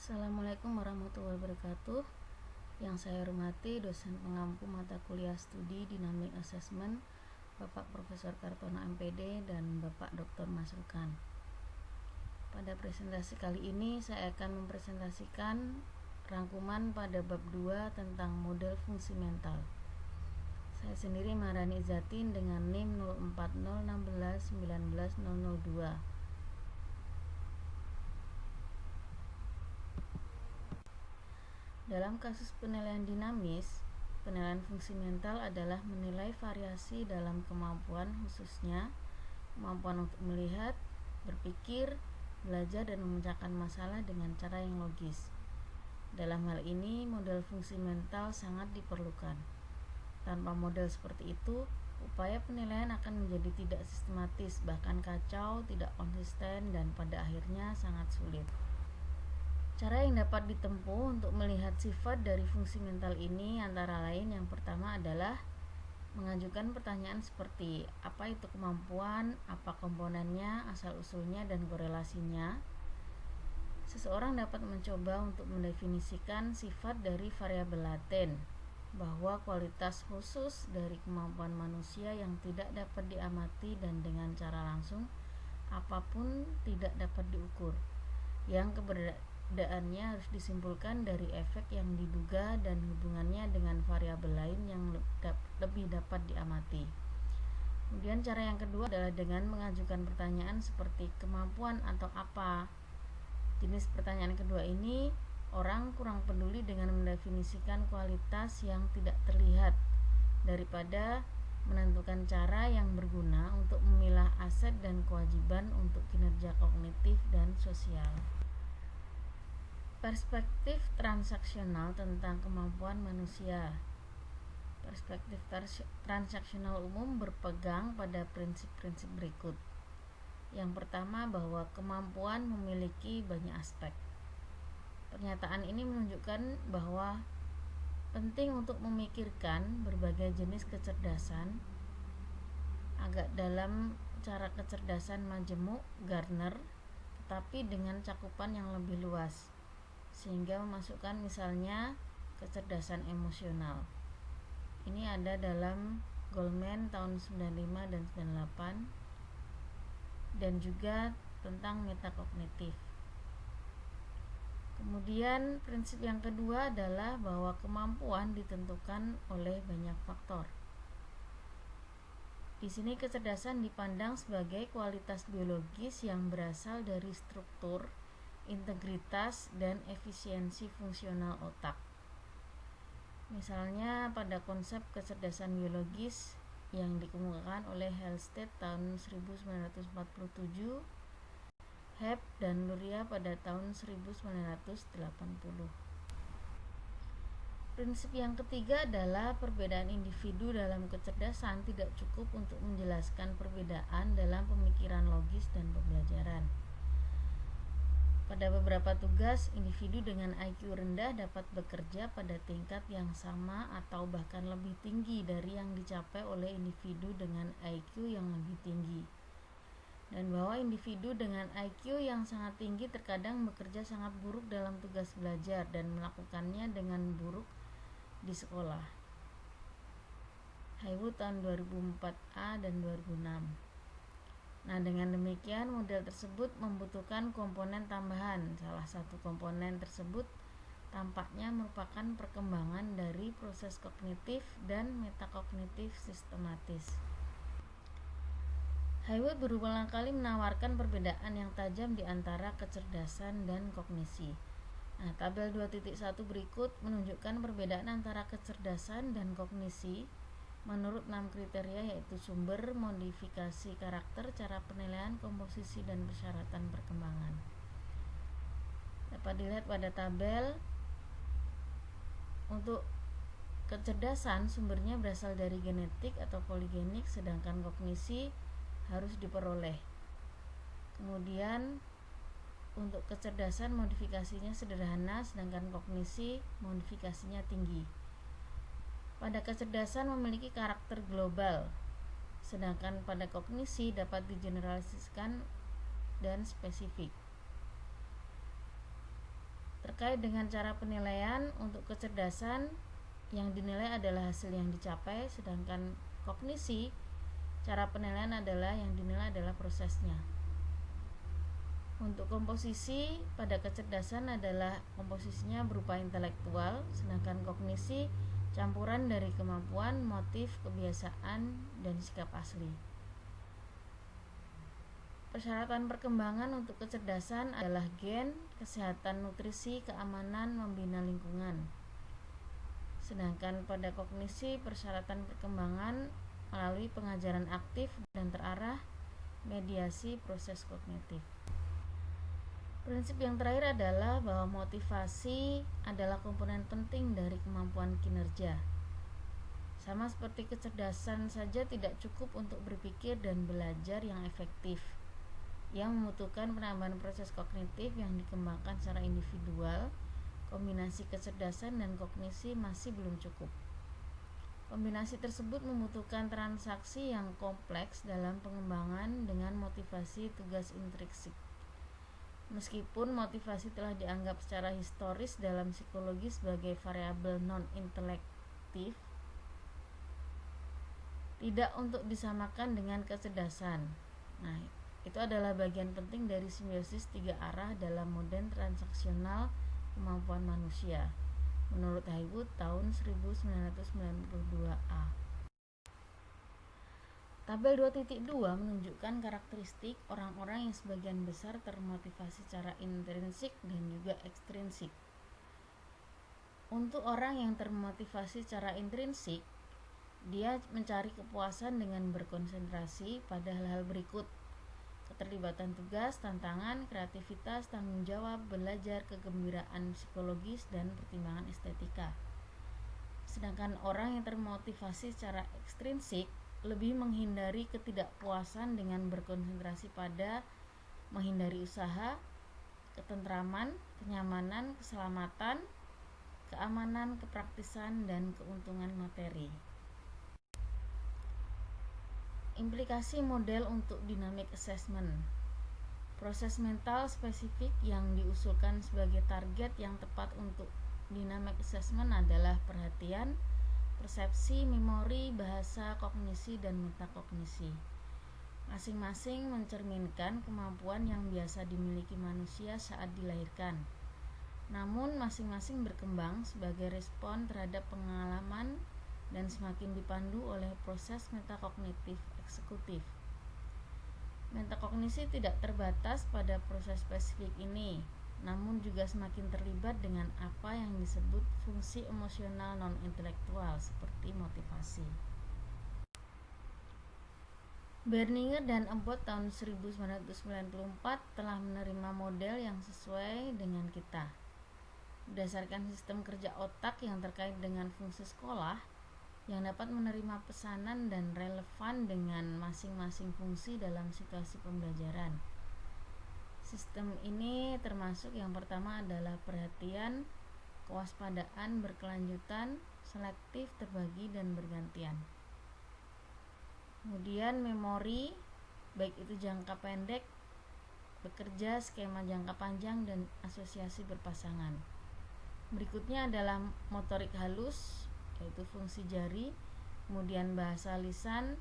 Assalamualaikum warahmatullahi wabarakatuh. Yang saya hormati dosen pengampu mata kuliah studi Dynamic Assessment, Bapak Profesor Kartono MPD dan Bapak Dr. Masrukan. Pada presentasi kali ini saya akan mempresentasikan rangkuman pada bab 2 tentang model fungsi mental. Saya sendiri Maharani Izzatin dengan NIM 0401619002. Dalam kasus penilaian dinamis, penilaian fungsi mental adalah menilai variasi dalam kemampuan, khususnya kemampuan untuk melihat, berpikir, belajar, dan memecahkan masalah dengan cara yang logis. Dalam hal ini, model fungsi mental sangat diperlukan. Tanpa model seperti itu, upaya penilaian akan menjadi tidak sistematis, bahkan kacau, tidak konsisten, dan pada akhirnya sangat sulit. Cara yang dapat ditempuh untuk melihat sifat dari fungsi mental ini antara lain yang pertama adalah mengajukan pertanyaan seperti apa itu kemampuan, apa komponennya, asal-usulnya, dan korelasinya. Seseorang dapat mencoba untuk mendefinisikan sifat dari variabel laten, bahwa kualitas khusus dari kemampuan manusia yang tidak dapat diamati dan dengan cara langsung apapun tidak dapat diukur, yang keberadaannya harus disimpulkan dari efek yang diduga dan hubungannya dengan variabel lain yang lebih dapat diamati. Kemudian cara yang kedua adalah dengan mengajukan pertanyaan seperti kemampuan atau apa. Jenis pertanyaan kedua ini orang kurang peduli dengan mendefinisikan kualitas yang tidak terlihat daripada menentukan cara yang berguna untuk memilah aset dan kewajiban untuk kinerja kognitif dan sosial. Perspektif transaksional tentang kemampuan manusia. Perspektif transaksional umum berpegang pada prinsip-prinsip berikut. Yang pertama, bahwa kemampuan memiliki banyak aspek. Pernyataan ini menunjukkan bahwa penting untuk memikirkan berbagai jenis kecerdasan. Agak dalam cara kecerdasan majemuk Gardner, tetapi dengan cakupan yang lebih luas, sehingga memasukkan misalnya kecerdasan emosional. Ini ada dalam Goldman tahun 95 dan 98, dan juga tentang metakognitif. Kemudian prinsip yang kedua adalah bahwa kemampuan ditentukan oleh banyak faktor. Di sini kecerdasan dipandang sebagai kualitas biologis yang berasal dari struktur, integritas, dan efisiensi fungsional otak. Misalnya pada konsep kecerdasan biologis yang dikemukakan oleh Halstead tahun 1947, Hebb dan Luria pada tahun 1980. Prinsip yang ketiga adalah perbedaan individu dalam kecerdasan tidak cukup untuk menjelaskan perbedaan dalam pemikiran logis dan pembelajaran. Pada beberapa tugas, individu dengan IQ rendah dapat bekerja pada tingkat yang sama atau bahkan lebih tinggi dari yang dicapai oleh individu dengan IQ yang lebih tinggi. Dan bahwa individu dengan IQ yang sangat tinggi terkadang bekerja sangat buruk dalam tugas belajar dan melakukannya dengan buruk di sekolah. Haywood tahun 2004A dan 2006. Nah, dengan demikian model tersebut membutuhkan komponen tambahan. Salah satu komponen tersebut tampaknya merupakan perkembangan dari proses kognitif dan metakognitif sistematis. Haywood berulang kali menawarkan perbedaan yang tajam di antara kecerdasan dan kognisi. Nah, tabel 2.1 berikut menunjukkan perbedaan antara kecerdasan dan kognisi menurut 6 kriteria, yaitu sumber, modifikasi karakter, cara penilaian, komposisi, dan persyaratan perkembangan. Dapat dilihat pada tabel. Untuk kecerdasan, sumbernya berasal dari genetik atau poligenik, sedangkan kognisi harus diperoleh. Kemudian untuk kecerdasan modifikasinya sederhana, sedangkan kognisi modifikasinya tinggi. Pada kecerdasan memiliki karakter global, sedangkan pada kognisi dapat digeneralisasikan dan spesifik. Terkait dengan cara penilaian, untuk kecerdasan yang dinilai adalah hasil yang dicapai, sedangkan kognisi, cara penilaian adalah yang dinilai adalah prosesnya. Untuk komposisi, pada kecerdasan adalah komposisinya berupa intelektual, sedangkan kognisi campuran dari kemampuan, motif, kebiasaan, dan sikap asli. Persyaratan perkembangan untuk kecerdasan adalah gen, kesehatan, nutrisi, keamanan, membina lingkungan. Sedangkan pada kognisi, persyaratan perkembangan melalui pengajaran aktif dan terarah, mediasi proses kognitif. Prinsip yang terakhir adalah bahwa motivasi adalah komponen penting dari kemampuan kinerja. Sama seperti kecerdasan saja tidak cukup untuk berpikir dan belajar yang efektif, yang membutuhkan penambahan proses kognitif yang dikembangkan secara individual. Kombinasi kecerdasan dan kognisi masih belum cukup. Kombinasi tersebut membutuhkan transaksi yang kompleks dalam pengembangan dengan motivasi tugas intrinsik. Meskipun motivasi telah dianggap secara historis dalam psikologi sebagai variabel non-intelektif, tidak untuk disamakan dengan kecerdasan. Nah, itu adalah bagian penting dari simbiosis tiga arah dalam model transaksional kemampuan manusia, menurut Haywood tahun 1992a. Tabel 2.2 menunjukkan karakteristik orang-orang yang sebagian besar termotivasi secara intrinsik dan juga ekstrinsik. Untuk orang yang termotivasi secara intrinsik, dia mencari kepuasan dengan berkonsentrasi pada hal-hal berikut: keterlibatan tugas, tantangan, kreativitas, tanggung jawab, belajar, kegembiraan psikologis, dan pertimbangan estetika. Sedangkan orang yang termotivasi secara ekstrinsik lebih menghindari ketidakpuasan dengan berkonsentrasi pada menghindari usaha, ketentraman, kenyamanan, keselamatan, keamanan, kepraktisan, dan keuntungan materi. Implikasi model untuk dynamic assessment. Proses mental spesifik yang diusulkan sebagai target yang tepat untuk dynamic assessment adalah perhatian, persepsi, memori, bahasa, kognisi, dan metakognisi. Masing-masing mencerminkan kemampuan yang biasa dimiliki manusia saat dilahirkan. Namun masing-masing berkembang sebagai respon terhadap pengalaman dan semakin dipandu oleh proses metakognitif eksekutif. Metakognisi tidak terbatas pada proses spesifik ini, namun juga semakin terlibat dengan apa yang disebut fungsi emosional non-intelektual seperti motivasi. Berninger dan Abbott tahun 1994 telah menerima model yang sesuai dengan kita. Berdasarkan sistem kerja otak yang terkait dengan fungsi sekolah, yang dapat menerima pesanan dan relevan dengan masing-masing fungsi dalam situasi pembelajaran. Sistem ini termasuk yang pertama adalah perhatian, kewaspadaan berkelanjutan, selektif, terbagi, dan bergantian. Kemudian memori, baik itu jangka pendek, bekerja, skema jangka panjang, dan asosiasi berpasangan. Berikutnya adalah motorik halus, yaitu fungsi jari. Kemudian bahasa lisan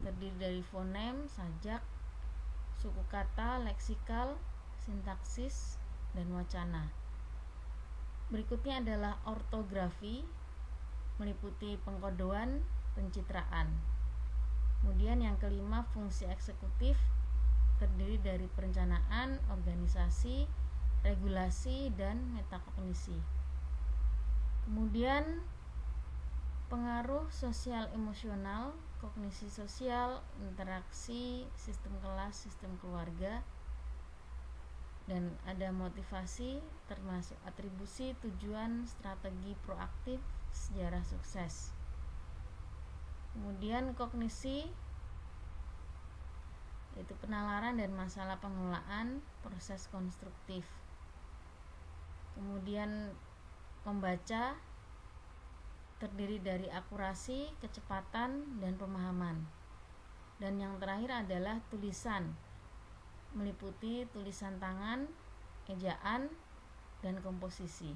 terdiri dari fonem, sajak, suku kata, leksikal, sintaksis, dan wacana. Berikutnya adalah ortografi, meliputi pengkodoan, pencitraan. Kemudian yang kelima, fungsi eksekutif, terdiri dari perencanaan, organisasi, regulasi, dan metakognisi. Kemudian pengaruh sosial emosional, kognisi sosial, interaksi, sistem kelas, sistem keluarga, dan ada motivasi termasuk atribusi, tujuan, strategi proaktif, sejarah sukses. Kemudian kognisi yaitu penalaran dan masalah pengelolaan, proses konstruktif. Kemudian membaca terdiri dari akurasi, kecepatan, dan pemahaman. Dan yang terakhir adalah tulisan, meliputi tulisan tangan, ejaan, dan komposisi.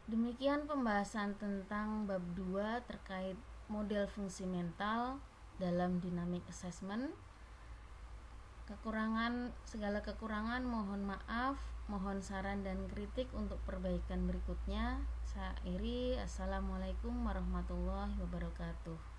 Demikian pembahasan tentang bab 2 terkait model fungsi mental dalam dynamic assessment. Segala kekurangan mohon maaf, mohon saran dan kritik untuk perbaikan berikutnya. Saya akhiri. Assalamualaikum warahmatullahi wabarakatuh.